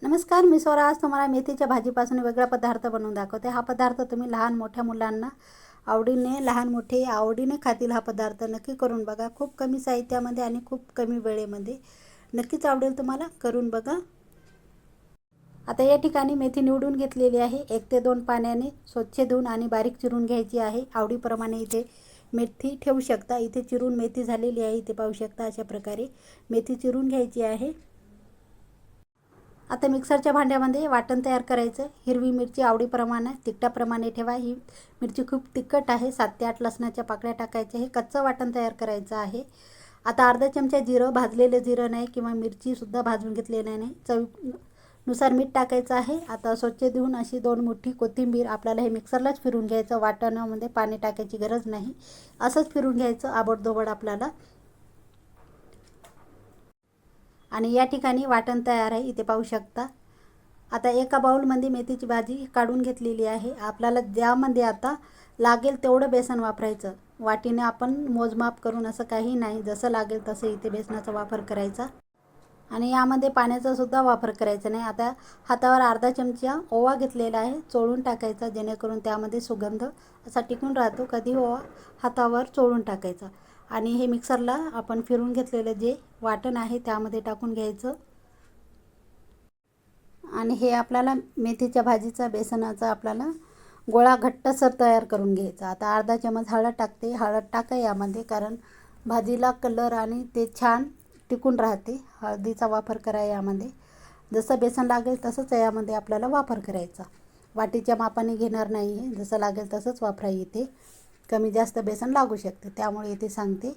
नमस्कार, मी स्वरा. आज तुम्हाला मेथीच्या भाजीपासून वेगळा पदार्थ बनवून दाखवते. हा पदार्थ तुम्ही लहान मोठ्या मुलांना लहान मोठे आवडीने खातील. हा पदार्थ नक्की करून बघा. खूप कमी साहित्यामध्ये आणि खूप कमी वेळेमध्ये नक्कीच आवडेल तुम्हाला. करून बघा. आता या ठिकाणी मेथी निवडून घेतलेली आहे. 1 ते 2 पाण्याने स्वच्छ धुवून आणि बारीक चिरून घ्यायची आहे. आवडीप्रमाणे इथे मेथी ठेवू शकता. इथे चिरून मेथी झालेली आहे. इथे पाहू शकता अशा प्रकारे मेथी चिरून घ्यायची आहे. आता मिक्सरच्या भांड्यामध्ये वाटण तयार करायचं. हिरवी मिरची आवडीप्रमाणे तिखटाप्रमाणे ठेवा. ही मिरची खूप तिखट आहे. 7 ते 8 लसणाच्या पाकळ्या टाकायच्या. हे कच्चं वाटण तयार करायचं आहे. आता अर्धा चमचा जिरं, भाजलेलं जिरं नाही किंवा मिरचीसुद्धा भाजून घेतलेलं नाही. चवीनुसार मीठ टाकायचं आहे. आता स्वच्छ धुवून अशी 2 मुठी कोथिंबीर. आपल्याला हे मिक्सरलाच फिरून घ्यायचं. वाटणामध्ये पाणी टाकायची गरज नाही. असंच फिरून घ्यायचं आबडधोबड आपल्याला. आणि या ठिकाणी वाटण तयार आहे. इथे पाहू शकता. आता एका बाउलमध्ये मेथीची भाजी काढून घेतलेली आहे. आपल्याला ज्यामध्ये आता लागेल तेवढं बेसन वापरायचं. वाटीने आपण मोजमाप करून असं काही नाही. जसं लागेल तसं इथे बेसनाचा वापर करायचा. आणि यामध्ये पाण्याचा सुद्धा वापर करायचा नाही. आता हातावर अर्धा चमचा ओवा घेतलेला आहे. चोळून टाकायचा, जेणेकरून त्यामध्ये सुगंध असा टिकून राहतो. कधी ओवा हातावर चोळून टाकायचा. आणि हे मिक्सरला आपण फिरून घेतलेलं जे वाटण आहे त्यामध्ये टाकून घ्यायचं. आणि हे आपल्याला मेथीच्या भाजीचा बेसनाचा आपल्याला गोळा घट्टसर तयार करून घ्यायचा. आता अर्धा चमच हळद टाकते. हळद टाका यामध्ये, कारण भाजीला कलर आणि ते छान टिकून राहते. हळदीचा वापर करा यामध्ये. जसं बेसन लागेल तसंच यामध्ये आपल्याला वापर करायचा. वाटीच्या मापाने घेणार नाही आहे. जसं लागेल तसंच वापरा. इथे कमी जास्त बेसन लागू शकते, त्यामुळे इथे सांगते.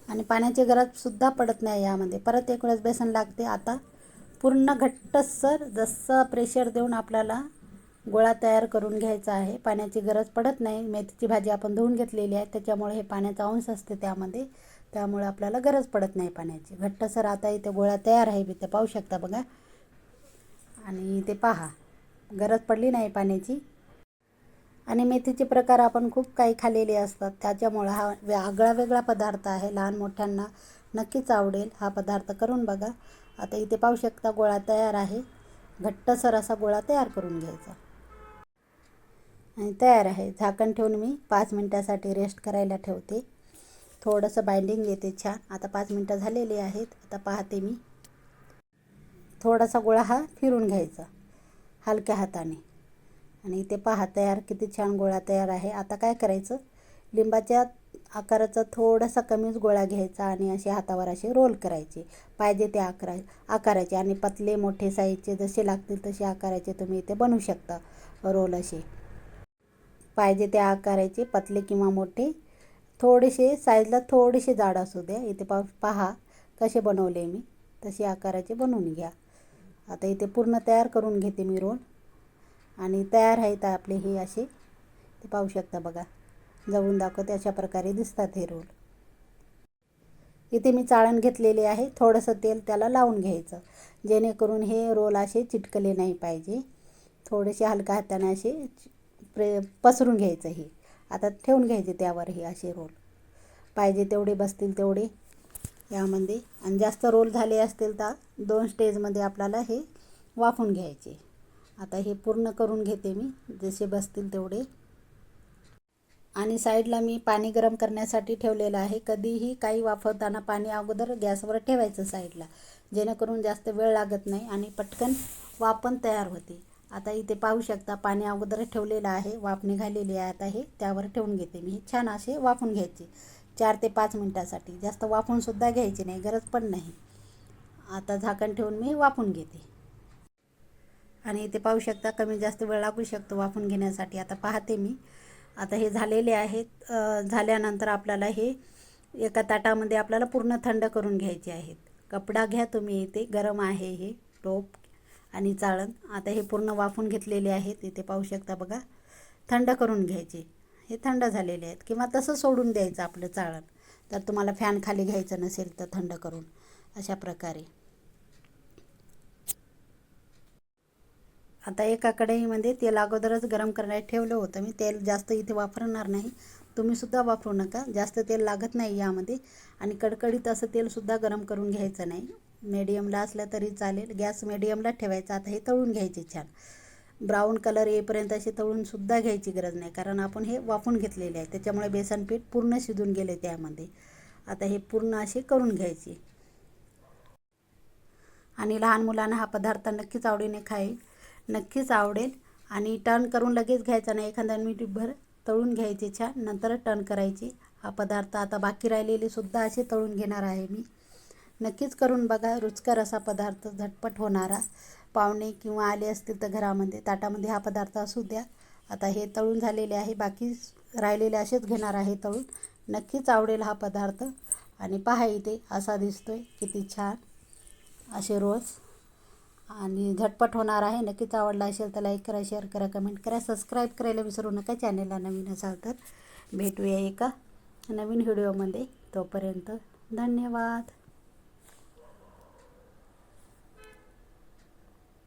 आणि पाण्याची गरजसुद्धा पडत नाही यामध्ये. परत एक वेळेस बेसन लागते. आता पूर्ण घट्टसर जसं प्रेशर देऊन आपल्याला गोळा तयार करून घ्यायचा आहे. पाण्याची गरज पडत नाही. मेथीची भाजी आपण धुवून घेतलेली आहे, त्याच्यामुळे हे पाण्याचा अंश असते त्यामध्ये, त्यामुळे आपल्याला गरज पडत नाही पाण्याची. घट्टसर आता इथे गोळा तयार आहे. इथे पाहू शकता बघा. आणि इथे पहा, गरज पडली नाही पाण्याची. आणि मेथीचे प्रकार आपण खूप काही खाल्लेले असतात, त्याच्यामुळं हा वेगळा पदार्थ आहे. लहान मोठ्यांना नक्कीच आवडेल. हा पदार्थ करून बघा. आता इथे पाहू शकता गोळा तयार आहे. घट्टसर असा गोळा तयार करून घ्यायचा. आणि तयार आहे. झाकण ठेवून मी 5 मिनटासाठी रेस्ट करायला ठेवते. थोडंसं बाइंडिंग येते छान. आता 5 मिनटं झालेली आहेत. आता पाहते मी. थोडासा गोळा हा फिरून घ्यायचा हलक्या हाताने. आणि इथे पहा तयार, किती छान गोळा तयार आहे. आता काय करायचं, लिंबाच्या आकाराचा थोडासा कमीच गोळा घ्यायचा आणि असे हातावर असे रोल करायचे. पाहिजे ते आकाराचे आणि पतले मोठे साईजचे जसे लागतील तसे आकाराचे तुम्ही इथे बनवू शकता रोल. असे पाहिजे त्या आकाराचे पतले किंवा मोठे. थोडेसे साईजला थोडेसे जाड असू द्या. इथे पहा कसे बनवले मी, तसे आकाराचे बनवून घ्या. आता इथे पूर्ण तयार करून घेते मी रोल. आणि तयार आहेत आपले हे असे. ते पाहू शकता बघा. जवळून दाखवते, अशा प्रकारे दिसतात हे रोल. इथे मी चाळण घेतलेले आहे. थोडंसं तेल त्याला लावून घ्यायचं, जेणेकरून हे रोल असे चिटकले नाही पाहिजे. थोडेसे हलक्या हाताने असे पसरून घ्यायचं हे. आता ठेवून घ्यायचे त्यावर हे असे रोल. पाहिजे तेवढे बसतील तेवढे यामध्ये. आणि जास्त रोल झाले असतील तर 2 स्टेजमध्ये आपल्याला हे वाफून घ्यायचे. आता हे पूर्ण करून घेते मी, जसे बसतील तेवढे. आणि साईडला मी पाणी गरम करण्यासाठी ठेवलेलं आहे. कधीही काही वाफवताना पाणी अगोदर गॅसवर ठेवायचं साईडला, जेणेकरून जास्त वेळ लागत नाही आणि पटकन वाफ पण तयार होते. आता इथे पाहू शकता पाणी अगोदर ठेवलेलं आहे. वाफ निघालेली आहे. आता हे त्यावर ठेवून घेते मी. छान असे वाफून घ्यायचे 4 ते 5 मिनटासाठी. जास्त वाफूनसुद्धा घ्यायचे नाही, गरज पण नाही. आता झाकण ठेवून मी वाफून घेते. आणि इथे पाहू शकता कमी जास्त वेळ लागू शकतो वाफून घेण्यासाठी. आता पाहते मी. आता हे झालेले आहेत. झाल्यानंतर आपल्याला हे एका ताटामध्ये आपल्याला पूर्ण थंड करून घ्यायचे आहेत. कपडा घ्या तुम्ही. इथे गरम आहे हे टोप आणि चाळण. आता हे पूर्ण वाफून घेतलेले आहेत. इथे पाहू शकता बघा. थंड करून घ्यायचे. हे थंड झालेले आहेत, किंवा तसं सोडून द्यायचं आपलं चाळण, तर तुम्हाला फॅन खाली घ्यायचं नसेल तर थंड करून. अशा प्रकारे आता एका कढईमध्ये तेल अगोदरच गरम करायला ठेवलं होतं मी. तेल जास्त इथे वापरणार नाही. तुम्हीसुद्धा वापरू नका, जास्त तेल लागत नाही यामध्ये. आणि कडकडीत असं तेलसुद्धा गरम करून घ्यायचं नाही. मीडियमला असल्या तरी चालेल. गॅस मीडियमला ठेवायचा. आता हे तळून घ्यायचे छान. ब्राऊन कलर येईपर्यंत असे तळूनसुद्धा घ्यायची गरज नाही, कारण आपण हे वाफून घेतलेले आहे, त्याच्यामुळे बेसन पीठ पूर्ण शिजून गेले त्यामध्ये. आता हे पूर्ण असे करून घ्यायचे. आणि लहान मुलांना हा पदार्थ नक्कीच आवडीने खाईल, नक्कीच आवडेल. आणि टर्न करून लगेच घ्यायचा नाही, एखादा मिनिटभर तळून घ्यायचे छान, नंतर टर्न करायची. हा पदार्थ आता बाकी राहिलेले सुद्धा असे तळून घेणार आहे मी. नक्कीच करून बघा. रुचकर असा पदार्थ, झटपट होणारा. पाहुणे किंवा आले असतील तर घरामध्ये ताटामध्ये हा पदार्थ असू द्या. आता हे तळून झालेले आहे, बाकी राहिलेले असेच घेणार आहे तळून. नक्कीच आवडेल हा पदार्थ. आणि पहा इथे असा दिसतोय, किती छान असे रोल्स. आणि झटपट होणार आहे. नक्कीच आवडला असेल तर लाईक करा, शेअर करा, कमेंट करा, सबस्क्राईब करायला विसरू नका. चॅनलला नवीन असाल तर भेटूया एका नवीन व्हिडिओमध्ये. तोपर्यंत धन्यवाद.